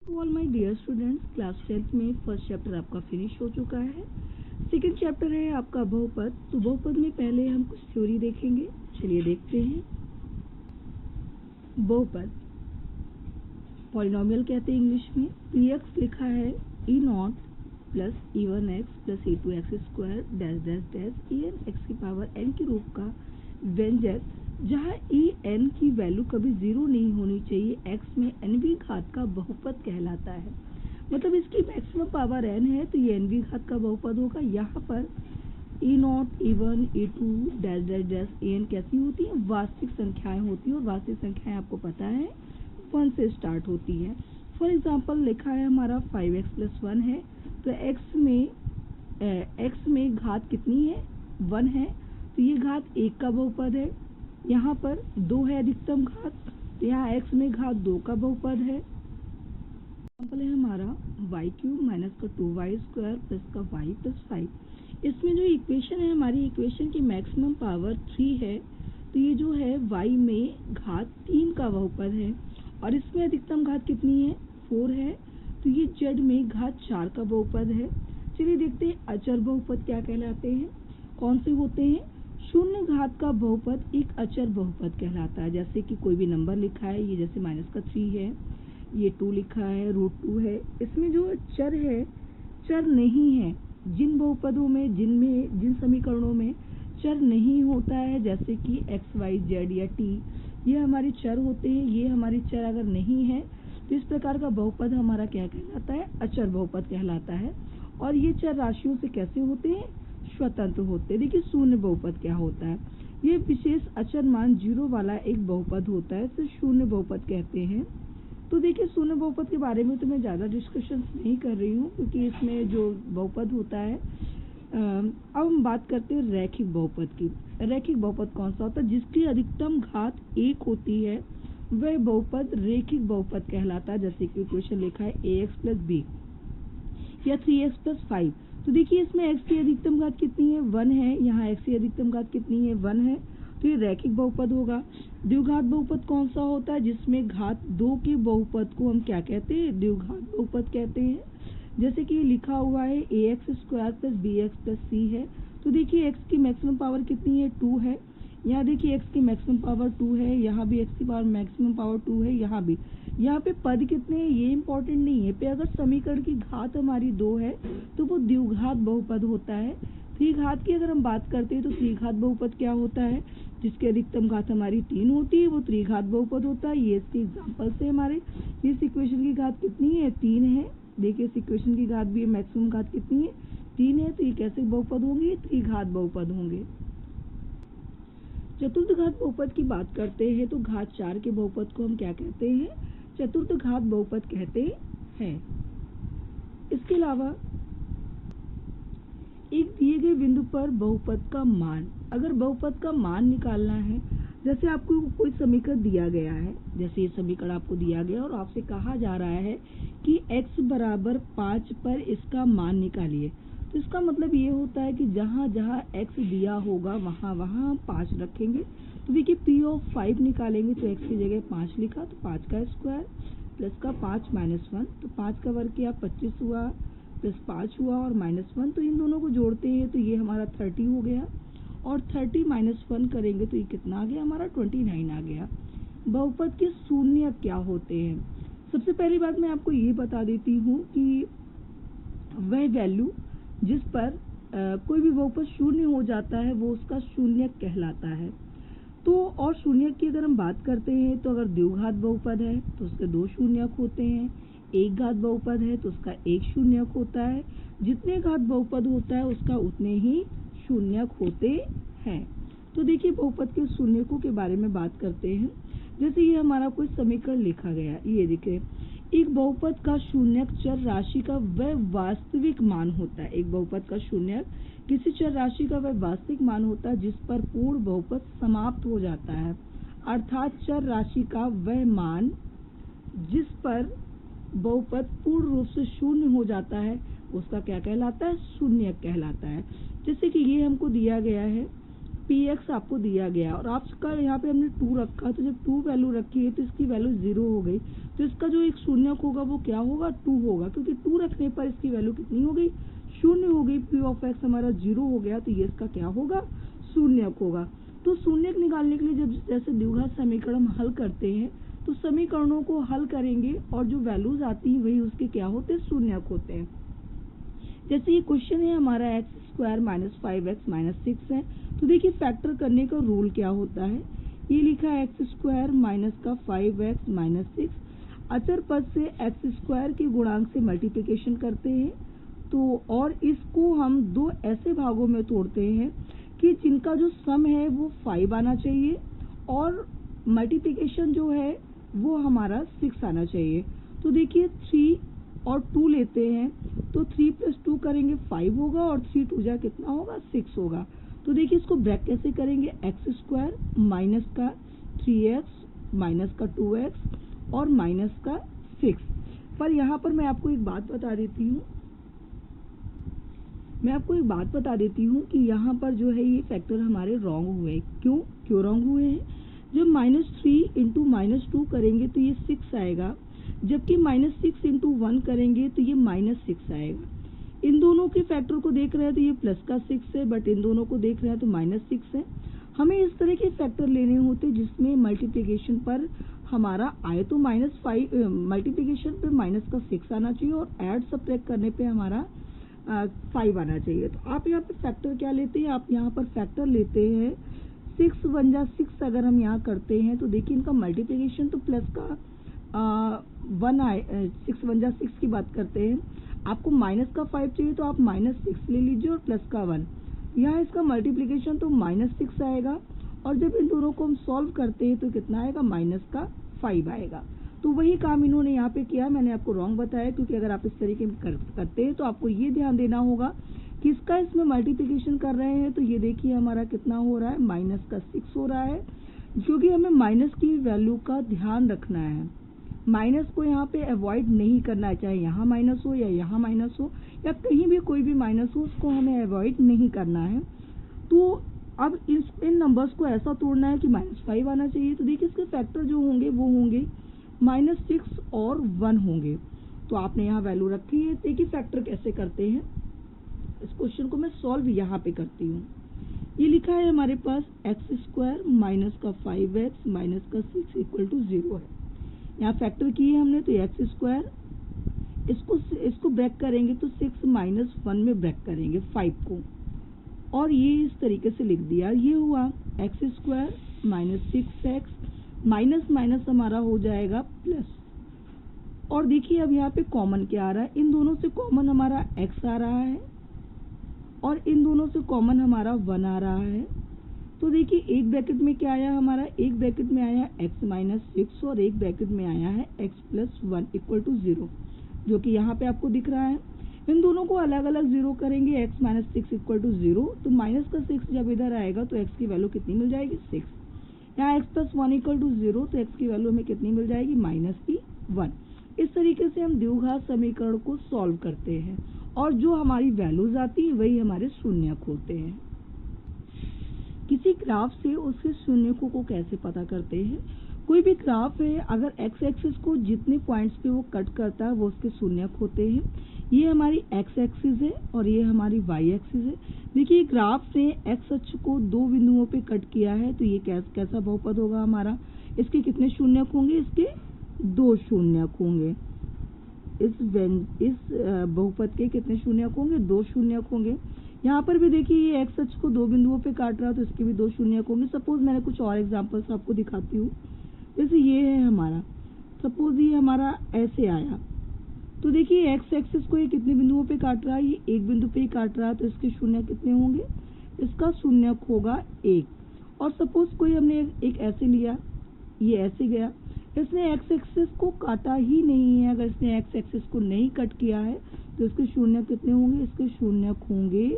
All my dear students, class 10th में first chapter आपका finish हो चुका है। सेकंड चैप्टर है आपका बहुपद। तो बहुपद में पहले हम कुछ थ्योरी देखेंगे। चलिए देखते हैं। बहुपद पॉलिनोमियल कहते हैं इंग्लिश में। px लिखा है e0 plus e1x plus e2x square dash dash dash en x की पावर n के रूप का व्यंजक, जहाँ en की वैल्यू कभी जीरो नहीं होनी चाहिए, x में nवीं घात का बहुपद कहलाता है। मतलब इसकी मैक्सिमम पावर n है तो ये nवीं घात का बहुपद होगा। यहाँ पर e0, e1, e2 dash dash dash en कैसी होती है? वास्तविक संख्याएं होती हैं, और वास्तविक संख्याएं आपको पता है 1 से स्टार्ट होती है। फॉर एग्जाम्पल लिखा है हमारा 5x प्लस 1 है, तो x में घात कितनी है? 1 है, तो ये घात 1 का बहुपद है। यहाँ पर 2 है अधिकतम घात, तो यहाँ x में घात 2 का बहुपद है। एग्जाम्पल है हमारा y³ माइनस का 2y स्क्वायर प्लस का y प्लस 5। इसमें जो इक्वेशन है हमारी, इक्वेशन की मैक्सिमम पावर 3 है, तो ये जो है y में घात 3 का बहुपद है, और इसमें अधिकतम घात कितनी है? 4 है, तो ये z में घात 4 का बहुपद है। चलिए देखते हैं अचर बहुपद क्या कहलाते हैं, कौन से होते हैं। शून्य घात का बहुपद एक अचर बहुपद कहलाता है। जैसे कि कोई भी नंबर लिखा है, ये जैसे -3 है, ये 2 लिखा है, √2 है, इसमें जो चर है, चर नहीं है। जिन बहुपदों में, जिन समीकरणों में चर नहीं होता है, जैसे कि x, y, z या t, ये हमारे चर होते हैं। ये हमारे चर अगर नहीं है तो इस प्रकार का बहुपद हमारा क्या कहलाता है? अचर बहुपद कहलाता है। और ये चर राशियों से कैसे होते हैं? स्वतंत्र होते हैं। देखिए शून्य बहुपद क्या होता है? ये विशेष अचर मान 0 वाला एक बहुपद होता है, इसे शून्य बहुपद कहते हैं। तो देखिए शून्य बहुपद के बारे में तो मैं ज़्यादा डिस्कशन नहीं कर रही हूँ, क्योंकि इसमें जो बहुपद होता है, अब हम बात करते हैं रैखिक बहुपद की। रैखिक बहुपद कौन सा होता है? जिसकी अधिकतम घात 1 होती है, वह बहुपद रैखिक बहुपद कहलाता है। जैसे कि इक्वेशन लिखा है ax प्लस b या 3x प्लस 5। तो देखिए इसमें x की अधिकतम घात कितनी है? 1 है। यहाँ x की अधिकतम घात कितनी है? 1 है, तो ये रैखिक बहुपद होगा। द्विघात बहुपद कौन सा होता है? जिसमें घात 2 के बहुपद को हम क्या कहते हैं? द्विघात बहुपद कहते हैं। जैसे कि लिखा हुआ है ax square plus bx plus c है, तो देखिए x की मैक्सिमम पावर कितनी है? 2 है। यहाँ देखिए x की मैक्सिमम पावर 2 है, यहाँ भी x की पावर मैक्सिमम पावर 2 है, यहाँ भी। यहाँ पे पद कितने हैं ये इम्पोर्टेंट नहीं है। पे अगर समीकरण की घात हमारी 2 है तो वो द्विघात बहुपद होता है। त्रिघात की अगर हम बात करते हैं तो त्रिघात बहुपद क्या होता है? जिसकी अधिकतम घात हमारी 3 होती है, वो त्रिघात बहुपद होता है। ये इसके एग्जाम्पल से हमारे, इस इक्वेशन की घात कितनी है? 3 है। देखिए इस इक्वेशन की घात भी मैक्सिमम घात कितनी है? 3 है, तो ये कैसे बहुपद होंगे? त्रिघात बहुपद होंगे। चतुर्थ घात बहुपद की बात करते हैं तो घात 4 के बहुपद को हम क्या कहते हैं? चतुर्थ घात बहुपद कहते हैं। इसके अलावा एक दिए गए बिंदु पर बहुपद का मान, अगर बहुपद का मान निकालना है, जैसे आपको कोई समीकरण दिया गया है, जैसे ये समीकरण आपको दिया गया और आपसे कहा जा रहा है कि x बराबर 5 पर इसका मान निकालिए, तो इसका मतलब ये होता है कि जहाँ जहाँ x दिया होगा वहाँ वहाँ हम 5 रखेंगे। तो देखिए p ऑफ 5 निकालेंगे तो x की जगह 5 लिखा, तो 5 का स्क्वायर प्लस का 5 माइनस 1, तो 5 का वर्ग किया 25 हुआ, प्लस 5 हुआ और -1, तो इन दोनों को जोड़ते हैं तो ये हमारा 30 हो गया, और 30 माइनस 1 करेंगे तो ये कितना आ गया? हमारा 29 आ गया। बहुपद के शून्य क्या होते हैं? सबसे पहली बात मैं आपको ये बता देती हूँ कि वह वैल्यू जिस पर कोई भी बहुपद शून्य हो जाता है वो उसका शून्यक कहलाता है। तो और शून्यक की अगर हम बात करते हैं तो अगर द्विघात बहुपद है तो उसके 2 शून्यक होते हैं, एक घात बहुपद है तो उसका 1 शून्यक होता है। जितने घात बहुपद होता है उसका उतने ही शून्यक होते हैं। तो देखिए बहुपद के शून्यकों के बारे में बात करते हैं। जैसे ये हमारा कोई समीकरण लिखा गया, ये देखिए एक बहुपद का शून्यक चर राशि का वह वास्तविक मान होता है। एक बहुपद का शून्यक किसी चर राशि का वह वास्तविक मान होता है जिस पर पूर्ण बहुपद समाप्त हो जाता है, अर्थात चर राशि का वह मान जिस पर बहुपद पूर्ण रूप से शून्य हो जाता है उसका क्या कहलाता है? शून्यक कहलाता है। जैसे कि ये हमको दिया गया है पी एक्स आपको दिया गया और आपका यहाँ पे हमने 2 रखा, तो जब 2 वैल्यू रखी है तो इसकी वैल्यू 0 हो गई, तो इसका जो एक शून्यक होगा वो क्या होगा, 2 होगा, क्योंकि 2 रखने पर इसकी वैल्यू कितनी हो गई, शून्य हो गई। पी ऑफ एक्स हमारा 0 हो गया, तो ये इसका क्या होगा, शून्यक होगा। तो शून्यक निकालने के लिए जब जैसे द्विघात समीकरण हम हल करते हैं तो समीकरणों को हल करेंगे और जो वैल्यूज आती हैं वही उसके क्या होते हैं, शून्यक होते हैं। जैसे ये क्वेश्चन है हमारा x² - 5x - 6 है, तो देखिए फैक्टर करने का रूल क्या होता है। ये लिखा है x² माइनस का 5x - 6, अचर पद से x² के गुणांक से मल्टीप्लिकेशन करते हैं, तो और इसको हम 2 ऐसे भागों में तोड़ते हैं कि जिनका जो सम है वो 5 आना चाहिए और मल्टीप्लिकेशन जो है वो हमारा 6 आना चाहिए। तो देखिए 3 और 2 लेते हैं, तो 3 + 2 करेंगे 5 होगा और 3 2 जा कितना होगा, 6 होगा। तो देखिए इसको ब्रैक कैसे करेंगे, x² माइनस का 3x माइनस का 2x और माइनस का 6। पर यहाँ पर मैं आपको एक बात बता देती हूँ कि यहाँ पर जो है ये फैक्टर हमारे रॉन्ग हुए। क्यों रॉन्ग हुए हैं, जब -3 × -2 करेंगे तो ये 6 आएगा, जबकि -6 × 1 करेंगे तो ये -6 आएगा। इन दोनों के फैक्टर को देख रहे हैं तो ये प्लस का 6 है, बट इन दोनों को देख रहे हैं तो -6 है। हमें इस तरह के फैक्टर लेने होते जिसमें मल्टीप्लिकेशन पर हमारा आए तो -5, मल्टीप्लिकेशन पे माइनस का 6 आना चाहिए और ऐड सब्ट्रैक्ट करने पे हमारा 5 आना चाहिए। तो आप यहाँ पे फैक्टर क्या लेते हैं, आप यहाँ पर फैक्टर लेते हैं 6 × 1 = 6। अगर हम यहाँ करते हैं तो देखिए इनका मल्टीप्लिकेशन तो प्लस का 1 आए, 6 × 1 = 6 की बात करते हैं। आपको माइनस का 5 चाहिए तो आप -6 ले लीजिए और प्लस का 1। यहाँ इसका मल्टीप्लिकेशन तो -6 आएगा और जब इन दोनों को हम सॉल्व करते हैं तो कितना आएगा, -5 आएगा। तो वही काम इन्होंने यहाँ पे किया, मैंने आपको रॉन्ग बताया, क्योंकि अगर आप इस तरीके करते हैं तो आपको ये ध्यान देना होगा कि इसका इसमें मल्टीप्लिकेशन कर रहे हैं तो ये देखिए हमारा कितना हो रहा है, -6 हो रहा है, क्योंकि हमें माइनस की वैल्यू का ध्यान रखना है। माइनस को यहाँ पे अवॉइड नहीं करना है, चाहे यहाँ माइनस हो या यहाँ माइनस हो या कहीं भी कोई भी माइनस हो, उसको हमें अवॉइड नहीं करना है। तो अब इन नंबर्स को ऐसा तोड़ना है कि -5 आना चाहिए। तो देखिए इसके फैक्टर जो होंगे वो होंगे -6 और 1 होंगे। तो आपने यहाँ वैल्यू रखी है। देखिए फैक्टर कैसे करते हैं, इस क्वेश्चन को मैं सॉल्व यहाँ पे करती हूँ। ये लिखा है हमारे पास x² माइनस का 5x माइनस का 6 = 0 है। यहाँ फैक्टर किए हमने तो x², इसको ब्रैक करेंगे तो 6 - 1 में ब्रैक करेंगे 5 को, और ये इस तरीके से लिख दिया। ये हुआ x² - 6x माइनस माइनस हमारा हो जाएगा प्लस। और देखिए अब यहाँ पे कॉमन क्या आ रहा है, इन दोनों से कॉमन हमारा x आ रहा है और इन दोनों से कॉमन हमारा 1 आ रहा है। तो देखिए एक ब्रैकेट में क्या आया हमारा, एक ब्रैकेट में आया x - 6 और एक ब्रैकेट में आया है x + 1 = 0, जो कि यहाँ पे आपको दिख रहा है। इन दोनों को अलग अलग 0 करेंगे, x - 6 = 0, तो माइनस का 6 जब इधर आएगा तो x की वैल्यू कितनी मिल जाएगी, 6। यहाँ x + 1 = 0, तो x की वैल्यू हमें कितनी मिल जाएगी, -1। इस तरीके से हम द्विघात समीकरण को सॉल्व करते हैं और जो हमारी वैल्यूज आती है वही हमारे शून्यक होते हैं। किसी ग्राफ से उसके शून्यकों को कैसे पता करते हैं, कोई भी ग्राफ है अगर x एक्सिस को जितने पॉइंट्स पे वो कट करता है वो उसके शून्यक होते हैं। ये हमारी x एक्सिस है और ये हमारी y एक्सिस है। देखिए ग्राफ ने x अक्ष को 2 बिंदुओं पे कट किया है, तो ये कैसा बहुपद होगा हमारा, इसके कितने शून्यक होंगे, इसके 2 शून्यक होंगे। इस बहुपद के कितने शून्यक होंगे, 2 शून्यक होंगे। यहाँ पर भी देखिए ये x अक्ष को 2 बिंदुओं पे काट रहा है तो इसके भी 2 शून्यक होंगे। सपोज मैंने कुछ और एग्जांपल्स आपको दिखाती हूँ। जैसे ये है हमारा, सपोज ये हमारा ऐसे आया, तो देखिए x एक्सिस को ये कितने बिंदुओं पे काट रहा है, ये एक बिंदु पे ही काट रहा है, तो इसके शून्यक कितने होंगे, इसका शून्यक होगा 1। और सपोज कोई हमने एक ऐसे लिया, ये ऐसे गया, इसने x एक्सिस को काटा ही नहीं है। अगर इसने x एक्सिस को नहीं कट किया है तो इसके शून्यक कितने होंगे, इसके शून्यक होंगे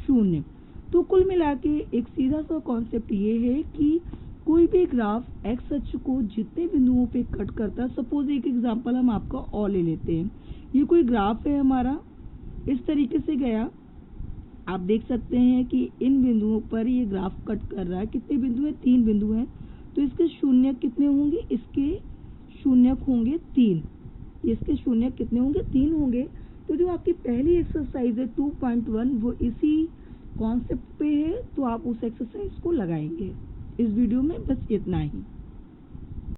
0। तो कुल मिला के एक सीधा सा कॉन्सेप्ट ये है कि कोई भी ग्राफ x अक्ष को जितने बिंदुओं पे कट करता है, सपोज एक एग्जांपल हम आपका और ले लेते हैं। ये कोई ग्राफ है हमारा, इस तरीके से गया आप देख सकते हैं कि इन बिंदुओं पर ये ग्राफ कट कर रहा है। कितने बिंदु हैं? 3 बिंदु हैं। तो इसके शून्य कितने होंगे? इसके शून्यक होंगे 3। इसके शून्यक कितने होंगे? 3 होंगे। तो जो आपकी पहली एक्सरसाइज है 2.1 वो इसी कॉन्सेप्ट पे है, तो आप उस एक्सरसाइज को लगाएंगे। इस वीडियो में बस इतना ही।